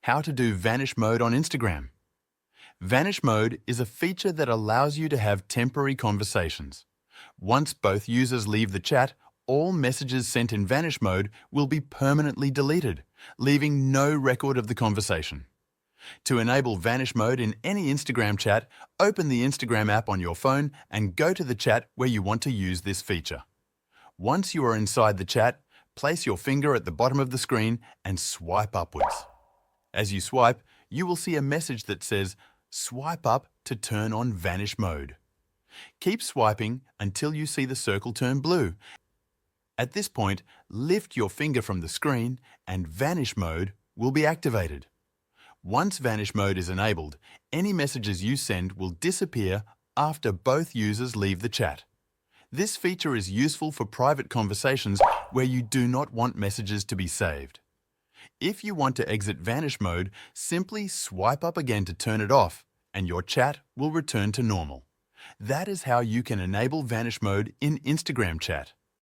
How to do Vanish mode on Instagram. Vanish mode is a feature that allows you to have temporary conversations. Once both users leave the chat, all messages sent in Vanish mode will be permanently deleted, leaving no record of the conversation. To enable Vanish mode in any Instagram chat, open the Instagram app on your phone and go to the chat where you want to use this feature. Once you are inside the chat, place your finger at the bottom of the screen and swipe upwards. As you swipe, you will see a message that says, "Swipe up to turn on Vanish mode." Keep swiping until you see the circle turn blue. At this point, lift your finger from the screen and Vanish mode will be activated. Once Vanish mode is enabled, any messages you send will disappear after both users leave the chat. This feature is useful for private conversations where you do not want messages to be saved. If you want to exit Vanish mode, simply swipe up again to turn it off, and your chat will return to normal. That is how you can enable Vanish mode in Instagram chat.